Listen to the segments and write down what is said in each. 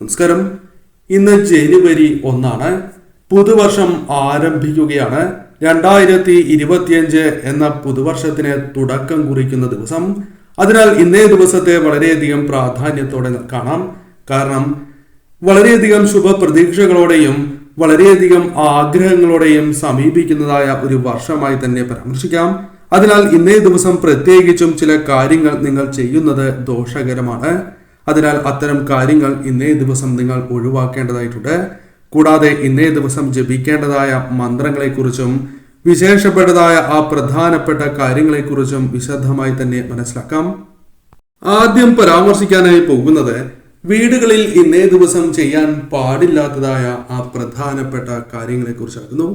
നമസ്കാരം. ഇന്ന് ജനുവരി 1 പുതുവർഷം ആരംഭിക്കുകയാണ്. 2025 എന്ന പുതുവർഷത്തിന് തുടക്കം കുറിക്കുന്ന ദിവസം. അതിനാൽ ഇന്നേ ദിവസത്തെ വളരെയധികം പ്രാധാന്യത്തോടെ കാണാം. കാരണം വളരെയധികം ശുഭപ്രതീക്ഷകളോടെയും വളരെയധികം ആഗ്രഹങ്ങളോടെയും സമീപിക്കുന്നതായ ഒരു വർഷമായി തന്നെ പരാമർശിക്കാം. അതിനാൽ ഇന്നേ ദിവസം പ്രത്യേകിച്ചും ചില കാര്യങ്ങൾ നിങ്ങൾ ചെയ്യുന്നത് ദോഷകരമാണ്. അതിനാൽ അത്തരം കാര്യങ്ങൾ ഇന്നേ ദിവസം നിങ്ങൾ ഒഴിവാക്കേണ്ടതായിട്ടുണ്ട്. കൂടാതെ ഇന്നേ ദിവസം ജപിക്കേണ്ടതായ മന്ത്രങ്ങളെക്കുറിച്ചും വിശേഷപ്പെട്ടതായ ആ പ്രധാനപ്പെട്ട കാര്യങ്ങളെക്കുറിച്ചും വിശദമായി തന്നെ മനസ്സിലാക്കാം. ആദ്യം പരാമർശിക്കാനായി പോകുന്നത് വീടുകളിൽ ഇന്നേ ദിവസം ചെയ്യാൻ പാടില്ലാത്തതായ ആ പ്രധാനപ്പെട്ട കാര്യങ്ങളെക്കുറിച്ചാകുന്നു.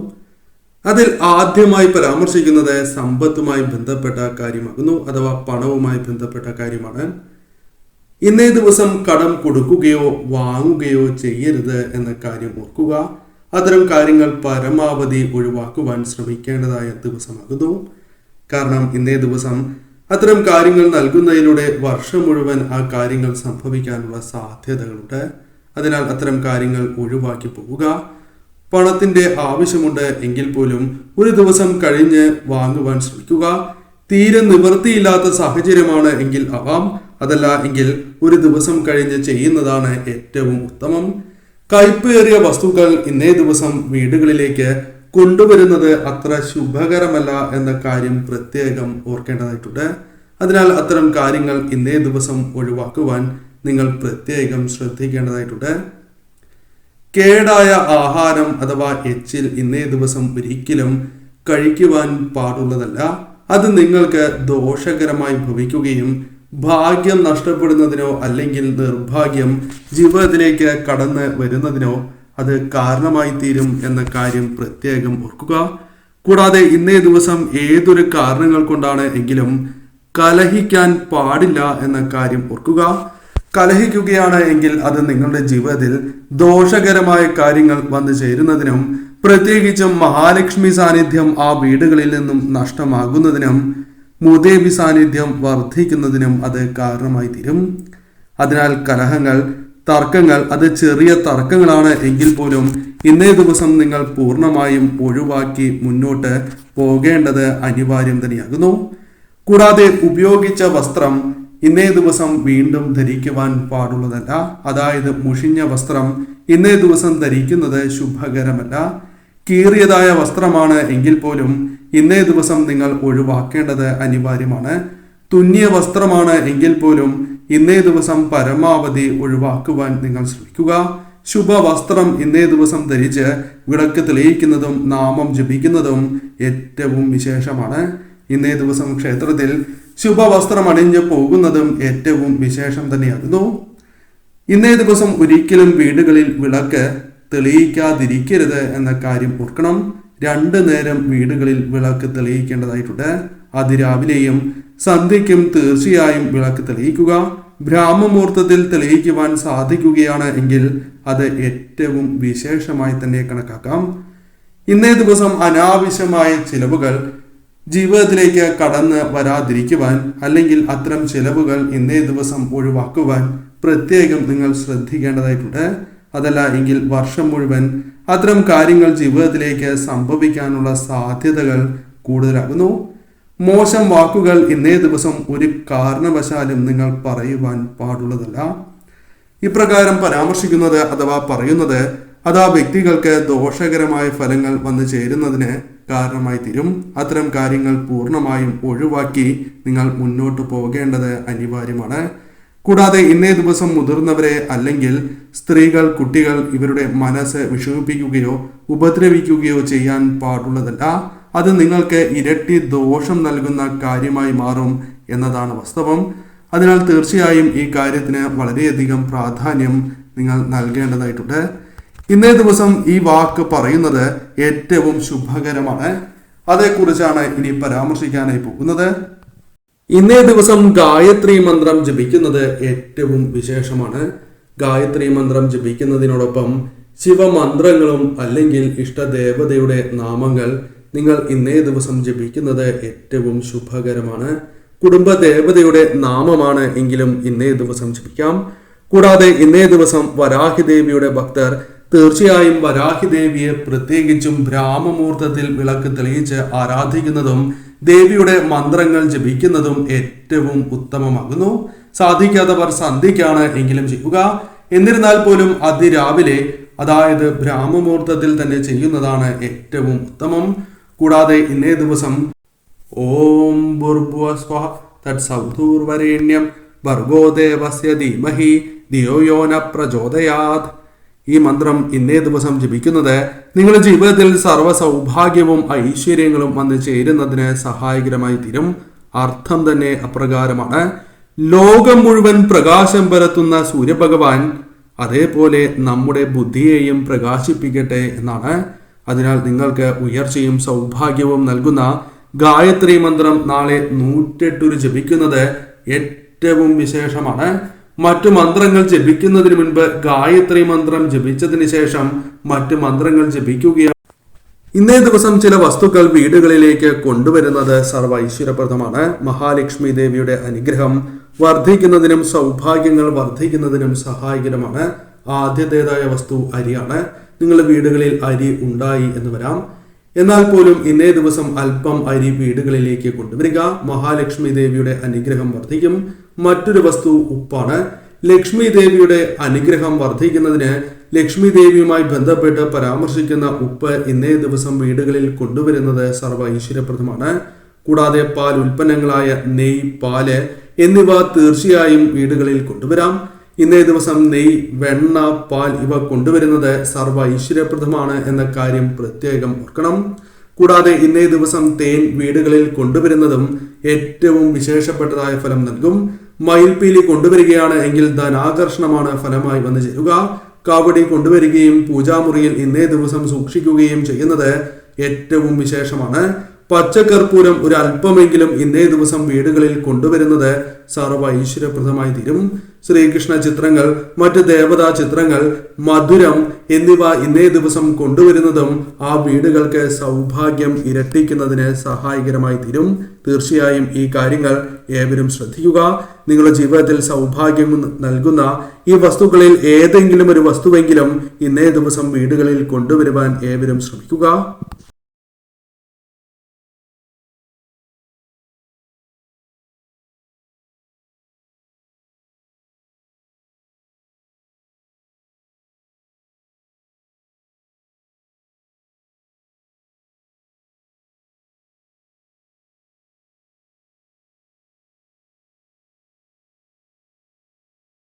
അതിൽ ആദ്യമായി പരാമർശിക്കുന്നത് സമ്പത്തുമായി ബന്ധപ്പെട്ട കാര്യമാകുന്നു, അഥവാ പണവുമായി ബന്ധപ്പെട്ട കാര്യമാണ്. ഇന്നേ ദിവസം കടം കൊടുക്കുകയോ വാങ്ങുകയോ ചെയ്യരുത് എന്ന കാര്യം ഓർക്കുക. അത്തരം കാര്യങ്ങൾ പരമാവധി ഒഴിവാക്കുവാൻ ശ്രമിക്കേണ്ടതായ ദിവസമാകുന്നു. കാരണം ഇന്നേ ദിവസം അത്തരം കാര്യങ്ങൾ നൽകുന്നതിലൂടെ വർഷം മുഴുവൻ ആ കാര്യങ്ങൾ സംഭവിക്കാനുള്ള സാധ്യതകളുണ്ട്. അതിനാൽ അത്തരം കാര്യങ്ങൾ ഒഴിവാക്കി പോവുക. പണത്തിന്റെ ആവശ്യമുണ്ട് എങ്കിൽ പോലും ഒരു ദിവസം കഴിഞ്ഞ് വാങ്ങുവാൻ ശ്രമിക്കുക. തീരെ നിവൃത്തിയില്ലാത്ത സാഹചര്യമാണ് എങ്കിൽ ആവാം. അതല്ല എങ്കിൽ ഒരു ദിവസം കഴിഞ്ഞ് ചെയ്യുന്നതാണ് ഏറ്റവും ഉത്തമം. കയ്പേറിയ വസ്തുക്കൾ ഇന്നേ ദിവസം വീടുകളിലേക്ക് കൊണ്ടുവരുന്നത് അത്ര ശുഭകരമല്ല എന്ന കാര്യം പ്രത്യേകം ഓർക്കേണ്ടതായിട്ടുണ്ട്. അതിനാൽ അത്തരം കാര്യങ്ങൾ ഇന്നേ ദിവസം ഒഴിവാക്കുവാൻ നിങ്ങൾ പ്രത്യേകം ശ്രദ്ധിക്കേണ്ടതായിട്ടുണ്ട്. കേടായ ആഹാരം അഥവാ എച്ചിൽ ഇന്നേ ദിവസം ഒരിക്കലും കഴിക്കുവാൻ പാടുള്ളതല്ല. അത് നിങ്ങൾക്ക് ദോഷകരമായി ഭവിക്കുകയും ഭാഗ്യം നഷ്ടപ്പെടുന്നതിനോ അല്ലെങ്കിൽ നിർഭാഗ്യം ജീവിതത്തിലേക്ക് കടന്നു വരുന്നതിനോ അത് കാരണമായി തീരും എന്ന കാര്യം പ്രത്യേകം ഓർക്കുക. കൂടാതെ ഇന്നേ ദിവസം ഏതൊരു കാരണങ്ങൾ കൊണ്ടാണ് എങ്കിലും കലഹിക്കാൻ പാടില്ല എന്ന കാര്യം ഓർക്കുക. കലഹിക്കുകയാണ് എങ്കിൽ അത് നിങ്ങളുടെ ജീവിതത്തിൽ ദോഷകരമായ കാര്യങ്ങൾ വന്നു ചേരുന്നതിനും പ്രത്യേകിച്ചും മഹാലക്ഷ്മി സാന്നിധ്യം ആ വീടുകളിൽ നിന്നും നഷ്ടമാകുന്നതിനും മൂദേവി സാന്നിധ്യം വർദ്ധിക്കുന്നതിനും അത് കാരണമായി തീരും. അതിനാൽ കലഹങ്ങൾ, തർക്കങ്ങൾ, അത് ചെറിയ തർക്കങ്ങളാണ് എങ്കിൽ പോലും ഇന്നേ ദിവസം നിങ്ങൾ പൂർണ്ണമായും ഒഴിവാക്കി മുന്നോട്ട് പോകേണ്ടത് അനിവാര്യം തന്നെയാകുന്നു. കൂടാതെ ഉപയോഗിച്ച വസ്ത്രം ഇന്നേ ദിവസം വീണ്ടും ധരിക്കുവാൻ പാടുള്ളതല്ല. അതായത് മുഷിഞ്ഞ വസ്ത്രം ഇന്നേ ദിവസം ധരിക്കുന്നത് ശുഭകരമല്ല. കീറിയതായ വസ്ത്രമാണ് എങ്കിൽ പോലും ഇന്നേ ദിവസം നിങ്ങൾ ഒഴിവാക്കേണ്ടത് അനിവാര്യമാണ്. തുന്നിയ വസ്ത്രമാണ് എങ്കിൽ പോലും ഇന്നേ ദിവസം പരമാവധി ഒഴിവാക്കുവാൻ നിങ്ങൾ ശ്രമിക്കുക. ശുഭവസ്ത്രം ഇന്നേ ദിവസം ധരിച്ച് വിളക്ക് തെളിയിക്കുന്നതും നാമം ജപിക്കുന്നതും ഏറ്റവും വിശേഷമാണ്. ഇന്നേ ദിവസം ക്ഷേത്രത്തിൽ ശുഭവസ്ത്രം അണിഞ്ഞ് പോകുന്നതും ഏറ്റവും വിശേഷം തന്നെയാകുന്നു. ഇന്നേ ദിവസം ഒരിക്കലും വീടുകളിൽ വിളക്ക് തെളിയിക്കാതിരിക്കരുത് എന്ന കാര്യം ഓർക്കണം. 2 നേരം വീടുകളിൽ വിളക്ക് തെളിയിക്കേണ്ടതായിട്ടുണ്ട്. അതിരാവിലെയും സന്ധ്യയ്ക്കും തീർച്ചയായും വിളക്ക് തെളിയിക്കുക. ബ്രാഹ്മമുഹൂർത്തത്തിൽ തെളിയിക്കുവാൻ സാധിക്കുകയാണ് എങ്കിൽ അത് ഏറ്റവും വിശേഷമായി തന്നെ കണക്കാക്കാം. ഇന്നേ ദിവസം അനാവശ്യമായ ചിലവുകൾ ജീവിതത്തിലേക്ക് കടന്ന് വരാതിരിക്കുവാൻ അല്ലെങ്കിൽ അത്തരം ചിലവുകൾ ഇന്നേ ദിവസം ഒഴിവാക്കുവാൻ പ്രത്യേകം നിങ്ങൾ ശ്രദ്ധിക്കേണ്ടതായിട്ടുണ്ട്. അതല്ല എങ്കിൽ വർഷം മുഴുവൻ അത്തരം കാര്യങ്ങൾ ജീവിതത്തിലേക്ക് സംഭവിക്കാനുള്ള സാധ്യതകൾ കൂടുതലാകുന്നു. മോശം വാക്കുകൾ ഇന്നേ ദിവസം ഒരു കാരണവശാലും നിങ്ങൾ പറയുവാൻ പാടുള്ളതല്ല. ഇപ്രകാരം പരാമർശിക്കുന്നത് അഥവാ പറയുന്നത് അത് ആ വ്യക്തികൾക്ക് ദോഷകരമായ ഫലങ്ങൾ വന്നു ചേരുന്നതിന് കാരണമായി തീരും. അത്തരം കാര്യങ്ങൾ പൂർണ്ണമായും ഒഴിവാക്കി നിങ്ങൾ മുന്നോട്ട് പോകേണ്ടത് അനിവാര്യമാണ്. കൂടാതെ ഇന്നേ ദിവസം മുതിർന്നവരെ അല്ലെങ്കിൽ സ്ത്രീകൾ, കുട്ടികൾ ഇവരുടെ മനസ്സ് വിഷമിപ്പിക്കുകയോ ഉപദ്രവിക്കുകയോ ചെയ്യാൻ പാടുള്ളതല്ല. അത് നിങ്ങൾക്ക് ഇരട്ടി ദോഷം നൽകുന്ന കാര്യമായി മാറും എന്നതാണ് വാസ്തവം. അതിനാൽ തീർച്ചയായും ഈ കാര്യത്തിന് വളരെയധികം പ്രാധാന്യം നിങ്ങൾ നൽകേണ്ടതായിട്ടുണ്ട്. ഇന്നേ ദിവസം ഈ വാക്ക് പറയുന്നത് ഏറ്റവും ശുഭകരമാണ്. അതേക്കുറിച്ചാണ് ഇനി പരാമർശിക്കാനായി പോകുന്നത്. ഇന്നേ ദിവസം ഗായത്രി മന്ത്രം ജപിക്കുന്നത് ഏറ്റവും വിശേഷമാണ്. ഗായത്രി മന്ത്രം ജപിക്കുന്നതിനോടൊപ്പം ശിവമന്ത്രങ്ങളും അല്ലെങ്കിൽ ഇഷ്ടദേവതയുടെ നാമങ്ങൾ നിങ്ങൾ ഇന്നേ ദിവസം ജപിക്കുന്നത് ഏറ്റവും ശുഭകരമാണ്. കുടുംബ ദേവതയുടെ നാമമാണ് എങ്കിലും ഇന്നേ ദിവസം ജപിക്കാം. കൂടാതെ ഇന്നേ ദിവസം വരാഹി ദേവിയുടെ ഭക്തർ തീർച്ചയായും വരാഹി ദേവിയെ പ്രത്യേകിച്ചും ബ്രാഹ്മമുഹൂർത്തത്തിൽ വിളക്ക് തെളിയിച്ച് ആരാധിക്കുന്നതും ദേവിയുടെ മന്ത്രങ്ങൾ ജപിക്കുന്നതും ഏറ്റവും ഉത്തമമാകുന്നു. സാധിക്കാത്തവർ സന്ധ്യയ്ക്കാണ് എങ്കിലും ചെയ്യുക. എന്നിരുന്നാൽ പോലും അതിരാവിലെ, അതായത് ബ്രാഹ്മമുഹൂർത്തത്തിൽ തന്നെ ചെയ്യുന്നതാണ് ഏറ്റവും ഉത്തമം. കൂടാതെ ഇന്നേ ദിവസം ഓം ഭൂർഭുവഃ സ്വഃ തത്സവിതുർവരേണ്യം ഭർഗോ ദേവസ്യ ധീമഹി ധിയോ യോ ന പ്രചോദയാത്, ഈ മന്ത്രം ഇന്നേ ദിവസം ജപിക്കുന്നത് നിങ്ങളുടെ ജീവിതത്തിൽ സർവ്വ സൗഭാഗ്യവും ഐശ്വര്യങ്ങളും വന്ന് ചേരുന്നതിന് സഹായകരമായി തീരും. അർത്ഥം തന്നെ അപ്രകാരമാണ്. ലോകം മുഴുവൻ പ്രകാശം പരത്തുന്ന സൂര്യഭഗവാൻ അതേപോലെ നമ്മുടെ ബുദ്ധിയെയും പ്രകാശിപ്പിക്കട്ടെ എന്നാണ്. അതിനാൽ നിങ്ങൾക്ക് ഉയർച്ചയും സൗഭാഗ്യവും നൽകുന്ന ഗായത്രി മന്ത്രം നാളെ 108 ജപിക്കുന്നത് ഏറ്റവും വിശേഷമാണ്. മറ്റു മന്ത്രങ്ങൾ ജപിക്കുന്നതിന് മുൻപ് ഗായത്രി മന്ത്രം ജപിച്ചതിന് ശേഷം മറ്റു മന്ത്രങ്ങൾ ജപിക്കുകയാണ്. ഇന്നേ ദിവസം ചില വസ്തുക്കൾ വീടുകളിലേക്ക് കൊണ്ടുവരുന്നത് സർവ്വ ഐശ്വര്യപ്രദമാണ്. മഹാലക്ഷ്മി ദേവിയുടെ അനുഗ്രഹം വർദ്ധിക്കുന്നതിനും സൗഭാഗ്യങ്ങൾ വർദ്ധിക്കുന്നതിനും സഹായകരമാണ്. ആദ്യത്തേതായ വസ്തു അരിയാണ്. നിങ്ങളുടെ വീടുകളിൽ അരി ഉണ്ടായി എന്ന് വരാം. എന്നാൽ പോലും ഇന്നേ ദിവസം അല്പം അരി വീടുകളിലേക്ക് കൊണ്ടുവരിക. മഹാലക്ഷ്മി ദേവിയുടെ അനുഗ്രഹം വർദ്ധിക്കും. മറ്റൊരു വസ്തു ഉപ്പാണ്. ലക്ഷ്മി ദേവിയുടെ അനുഗ്രഹം വർദ്ധിക്കുന്നതിന് ലക്ഷ്മി ദേവിയുമായി ബന്ധപ്പെട്ട് പരാമർശിക്കുന്ന ഉപ്പ് ഇന്നേ ദിവസം വീടുകളിൽ കൊണ്ടുവരുന്നത് സർവ്വ ഐശ്വര്യപ്രദമാണ്. കൂടാതെ പാൽ ഉൽപ്പന്നങ്ങളായ നെയ്യ്, പാല് എന്നിവ തീർച്ചയായും വീടുകളിൽ കൊണ്ടുവരാം. ഇന്നേ ദിവസം നെയ്യ്, വെണ്ണ, പാൽ ഇവ കൊണ്ടുവരുന്നത് സർവ്വ ഐശ്വര്യപ്രദമാണ് എന്ന കാര്യം പ്രത്യേകം ഓർക്കണം. കൂടാതെ ഇന്നേ ദിവസം തേൻ വീടുകളിൽ കൊണ്ടുവരുന്നതും ഏറ്റവും വിശേഷപ്പെട്ടതായ ഫലം നൽകും. മയിൽപീലി കൊണ്ടുവരികയാണ് എങ്കിൽ ധനാകർഷണമാണ് ഫലമായി വന്നു ചേരുക. കാവടി കൊണ്ടുവരികയും പൂജാമുറിയിൽ ഇന്നേ ദിവസം സൂക്ഷിക്കുകയും ചെയ്യുന്നത് ഏറ്റവും വിശേഷമാണ്. പച്ചക്കർപ്പൂരം ഒരു അല്പമെങ്കിലും ഇന്നേ ദിവസം വീടുകളിൽ കൊണ്ടുവരുന്നത് സർവ്വ ഐശ്വര്യപ്രദമായി തീരും. ശ്രീകൃഷ്ണ ചിത്രങ്ങൾ, മറ്റ് ദേവതാ ചിത്രങ്ങൾ, മധുരം എന്നിവ ഇന്നേ ദിവസം കൊണ്ടുവരുന്നതും ആ വീടുകൾക്ക് സൗഭാഗ്യം ഇരട്ടിക്കുന്നതിന് സഹായകരമായി തീരും. തീർച്ചയായും ഈ കാര്യങ്ങൾ ഏവരും ശ്രദ്ധിക്കുക. നിങ്ങളുടെ ജീവിതത്തിൽ സൗഭാഗ്യം നൽകുന്ന ഈ വസ്തുക്കളിൽ ഏതെങ്കിലും ഒരു വസ്തുവെങ്കിലും ഇന്നേ ദിവസം വീടുകളിൽ കൊണ്ടുവരുവാൻ ഏവരും ശ്രമിക്കുക.